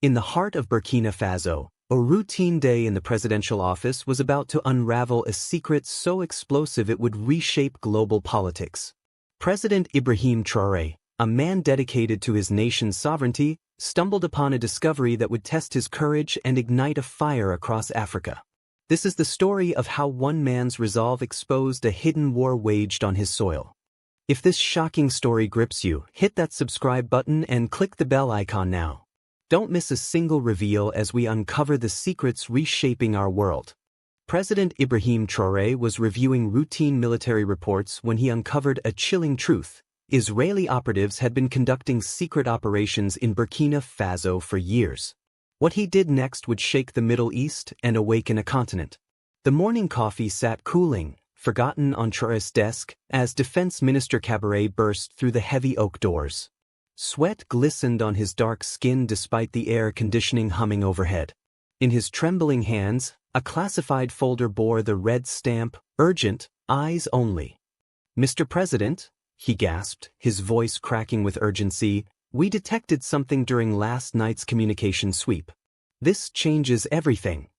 In the heart of Burkina Faso, a routine day in the presidential office was about to unravel a secret so explosive it would reshape global politics. President Ibrahim Traoré, a man dedicated to his nation's sovereignty, stumbled upon a discovery that would test his courage and ignite a fire across Africa. This is the story of how one man's resolve exposed a hidden war waged on his soil. If this shocking story grips you, hit that subscribe button and click the bell icon now. Don't miss a single reveal as we uncover the secrets reshaping our world. President Ibrahim Traoré was reviewing routine military reports when he uncovered a chilling truth. Israeli operatives had been conducting secret operations in Burkina Faso for years. What he did next would shake the Middle East and awaken a continent. The morning coffee sat cooling, forgotten on Traoré's desk, as Defense Minister Traoré burst through the heavy oak doors. Sweat glistened on his dark skin despite the air conditioning humming overhead. In his trembling hands, a classified folder bore the red stamp, "Urgent, eyes only." "Mr. President," he gasped, his voice cracking with urgency, "we detected something during last night's communication sweep. This changes everything."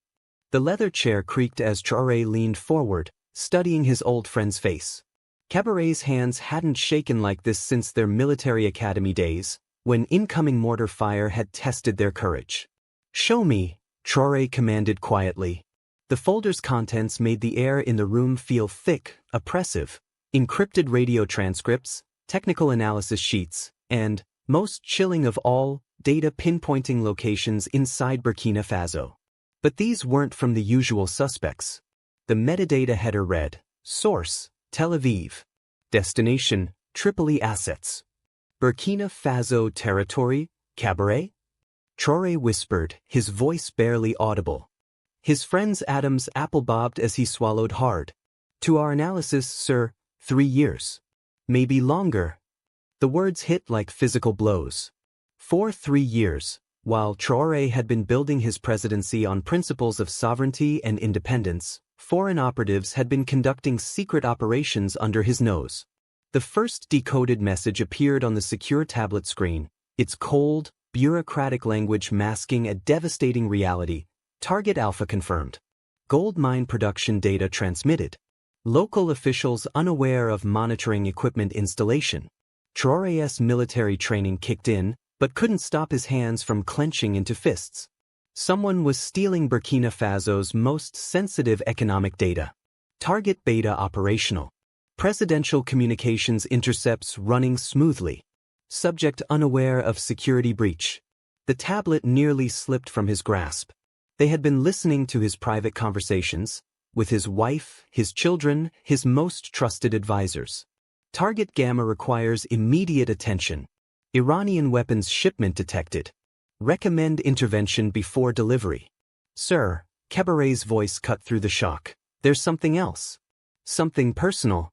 The leather chair creaked as Traoré leaned forward, studying his old friend's face. Traoré's hands hadn't shaken like this since their military academy days, when incoming mortar fire had tested their courage. "Show me," Traoré commanded quietly. The folder's contents made the air in the room feel thick, oppressive. Encrypted radio transcripts, technical analysis sheets, and, most chilling of all, data pinpointing locations inside Burkina Faso. But these weren't from the usual suspects. The metadata header read, "Source, Tel Aviv. Destination, Tripoli assets. Burkina Faso territory, Cabaret?" Traoré whispered, his voice barely audible. His friend's Adam's apple bobbed as he swallowed hard. "To our analysis, sir, 3 years. Maybe longer." The words hit like physical blows. For 3 years, while Traoré had been building his presidency on principles of sovereignty and independence, foreign operatives had been conducting secret operations under his nose. The first decoded message appeared on the secure tablet screen, its cold, bureaucratic language masking a devastating reality. Target Alpha confirmed. Gold mine production data transmitted. Local officials unaware of monitoring equipment installation. Traoré's military training kicked in, but couldn't stop his hands from clenching into fists. Someone was stealing Burkina Faso's most sensitive economic data. Target beta operational. Presidential communications intercepts running smoothly. Subject unaware of security breach. The tablet nearly slipped from his grasp. They had been listening to his private conversations, with his wife, his children, his most trusted advisors. Target Gamma requires immediate attention. Iranian weapons shipment detected. Recommend intervention before delivery. "Sir," Traoré's voice cut through the shock. "There's something else. Something personal."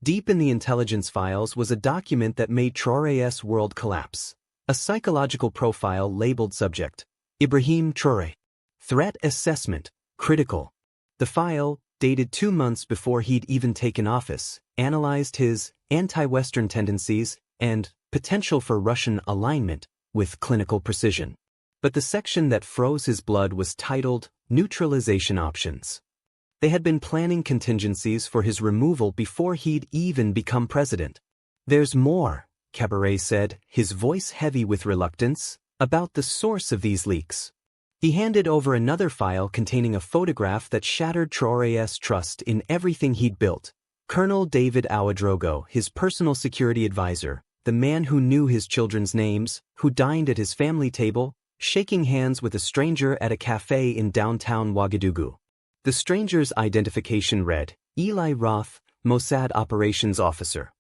Deep in the intelligence files was a document that made Traoré's world collapse. A psychological profile labeled subject, Ibrahim Traoré. Threat assessment, critical. The file, dated 2 months before he'd even taken office, analyzed his anti-Western tendencies and potential for Russian alignment with clinical precision. But the section that froze his blood was titled Neutralization Options. They had been planning contingencies for his removal before he'd even become president. "There's more," Traoré said, his voice heavy with reluctance, "about the source of these leaks." He handed over another file containing a photograph that shattered Traoré's trust in everything he'd built. Colonel David Ouedraogo, his personal security advisor, the man who knew his children's names, who dined at his family table, shaking hands with a stranger at a cafe in downtown Ouagadougou. The stranger's identification read, Eli Roth, Mossad Operations Officer.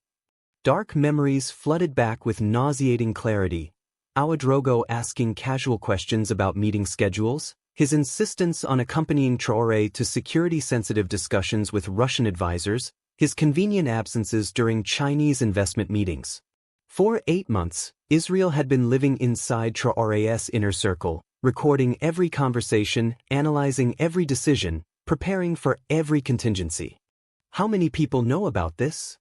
Dark memories flooded back with nauseating clarity. Ouedraogo asking casual questions about meeting schedules, his insistence on accompanying Traoré to security-sensitive discussions with Russian advisors, his convenient absences during Chinese investment meetings. For 8 months, Israel had been living inside Traoré's inner circle, recording every conversation, analyzing every decision, preparing for every contingency. "How many people know about this?"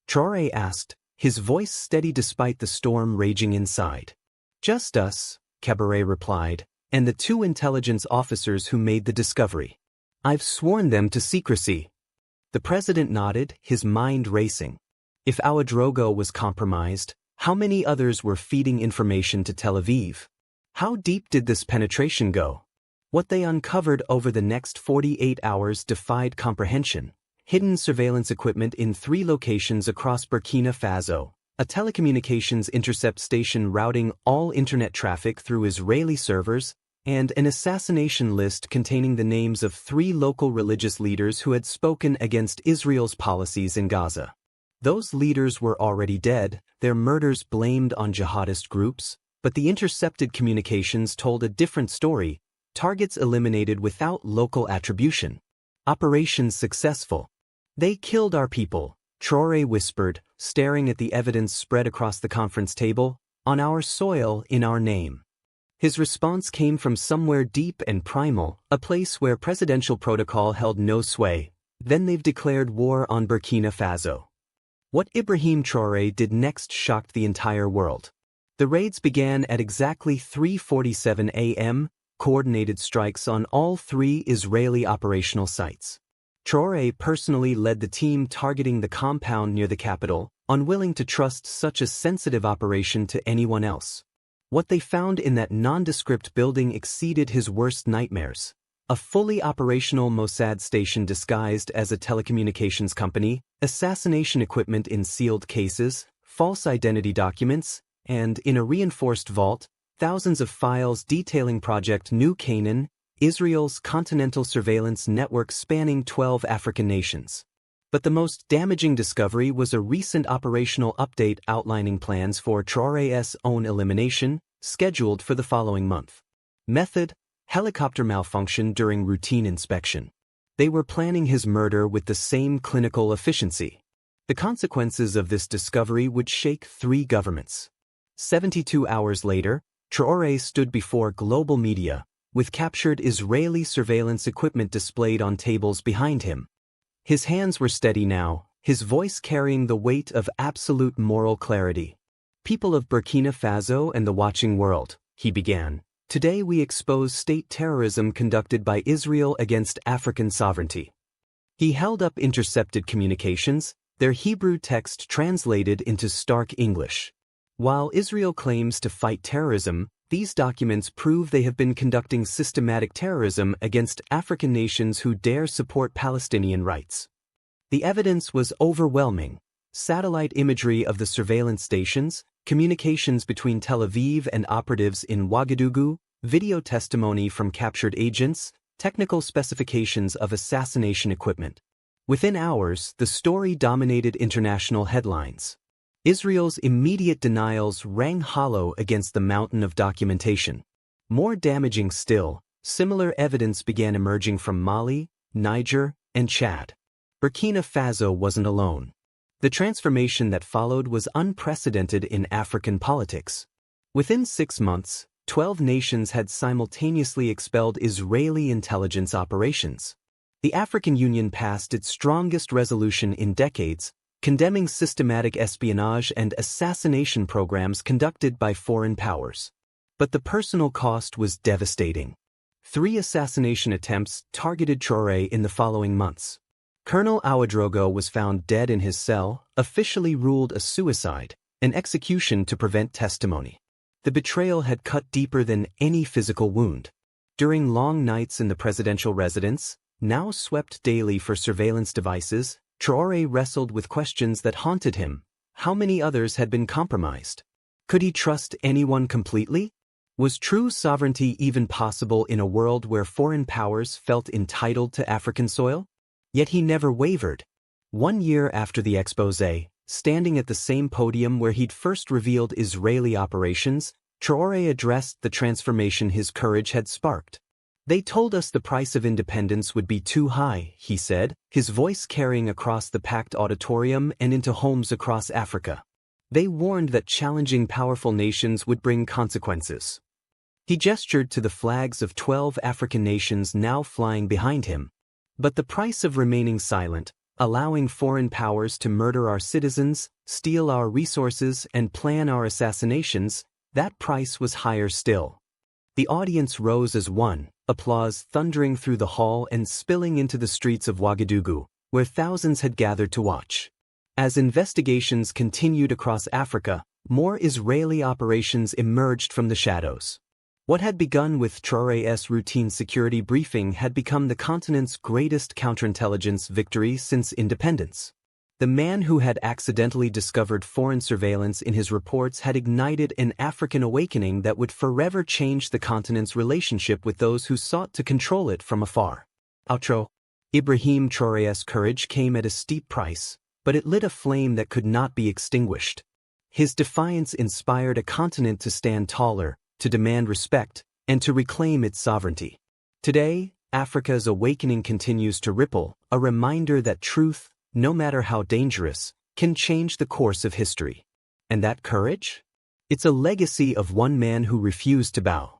Traoré asked, his voice steady despite the storm raging inside. "Just us," Traore replied, and the two intelligence officers who made the discovery. I've sworn them to secrecy. The president nodded, his mind racing. If Ouedraogo was compromised, how many others were feeding information to Tel Aviv? How deep did this penetration go? What they uncovered over the next 48 hours defied comprehension. Hidden surveillance equipment in 3 locations across Burkina Faso, a telecommunications intercept station routing all internet traffic through Israeli servers, and an assassination list containing the names of 3 local religious leaders who had spoken against Israel's policies in Gaza. Those leaders were already dead, their murders blamed on jihadist groups, but the intercepted communications told a different story, targets eliminated without local attribution. Operations successful. They killed our people, Traore whispered, staring at the evidence spread across the conference table, on our soil, in our name. His response came from somewhere deep and primal, a place where presidential protocol held no sway. Then they've declared war on Burkina Faso. What Ibrahim Traoré did next shocked the entire world. The raids began at exactly 3:47 a.m., coordinated strikes on all 3 Israeli operational sites. Traoré personally led the team targeting the compound near the capital, unwilling to trust such a sensitive operation to anyone else. What they found in that nondescript building exceeded his worst nightmares. A fully operational Mossad station disguised as a telecommunications company, assassination equipment in sealed cases, false identity documents, and, in a reinforced vault, thousands of files detailing Project New Canaan, Isreal'S continental surveillance network spanning 12 African nations. But the most damaging discovery was a recent operational update outlining plans for Traoré's own elimination, scheduled for the following month. Method: helicopter malfunction during routine inspection. They were planning his murder with the same clinical efficiency. The consequences of this discovery would shake 3 governments. 72 hours later, Traoré stood before global media, with captured Israeli surveillance equipment displayed on tables behind him. His hands were steady now, his voice carrying the weight of absolute moral clarity. People of Burkina Faso and the watching world, he began. Today we expose state terrorism conducted by Israel against African sovereignty. He held up intercepted communications, their Hebrew text translated into stark English. While Israel claims to fight terrorism, these documents prove they have been conducting systematic terrorism against African nations who dare support Palestinian rights. The evidence was overwhelming. Satellite imagery of the surveillance stations, communications between Tel Aviv and operatives in Ouagadougou, video testimony from captured agents, technical specifications of assassination equipment. Within hours, the story dominated international headlines. Israel's immediate denials rang hollow against the mountain of documentation. More damaging still, similar evidence began emerging from Mali, Niger, and Chad. Burkina Faso wasn't alone. The transformation that followed was unprecedented in African politics. Within 6 months, 12 nations had simultaneously expelled Israeli intelligence operations. The African Union passed its strongest resolution in decades, condemning systematic espionage and assassination programs conducted by foreign powers. But the personal cost was devastating. 3 assassination attempts targeted Traoré in the following months. Colonel Ouedraogo was found dead in his cell, officially ruled a suicide, an execution to prevent testimony. The betrayal had cut deeper than any physical wound. During long nights in the presidential residence, now swept daily for surveillance devices, Traoré wrestled with questions that haunted him. How many others had been compromised? Could he trust anyone completely? Was true sovereignty even possible in a world where foreign powers felt entitled to African soil? Yet he never wavered. 1 year after the exposé, standing at the same podium where he'd first revealed Israeli operations, Traoré addressed the transformation his courage had sparked. They told us the price of independence would be too high, he said, his voice carrying across the packed auditorium and into homes across Africa. They warned that challenging powerful nations would bring consequences. He gestured to the flags of 12 African nations now flying behind him. But the price of remaining silent, allowing foreign powers to murder our citizens, steal our resources, and plan our assassinations, that price was higher still. The audience rose as one, applause thundering through the hall and spilling into the streets of Ouagadougou, where thousands had gathered to watch. As investigations continued across Africa, more Israeli operations emerged from the shadows. What had begun with Traoré's routine security briefing had become the continent's greatest counterintelligence victory since independence. The man who had accidentally discovered foreign surveillance in his reports had ignited an African awakening that would forever change the continent's relationship with those who sought to control it from afar. Outro. Ibrahim Traoré's courage came at a steep price, but it lit a flame that could not be extinguished. His defiance inspired a continent to stand taller, to demand respect, and to reclaim its sovereignty. Today, Africa's awakening continues to ripple, a reminder that truth, no matter how dangerous, can change the course of history. And that courage? It's a legacy of one man who refused to bow.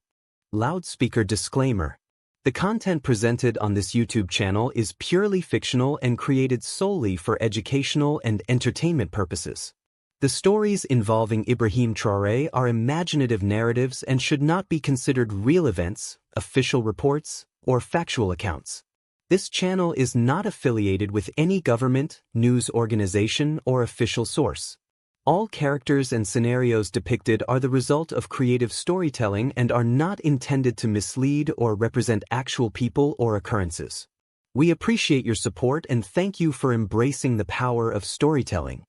Loudspeaker disclaimer. The content presented on this YouTube channel is purely fictional and created solely for educational and entertainment purposes. The stories involving Ibrahim Traoré are imaginative narratives and should not be considered real events, official reports, or factual accounts. This channel is not affiliated with any government, news organization, or official source. All characters and scenarios depicted are the result of creative storytelling and are not intended to mislead or represent actual people or occurrences. We appreciate your support and thank you for embracing the power of storytelling.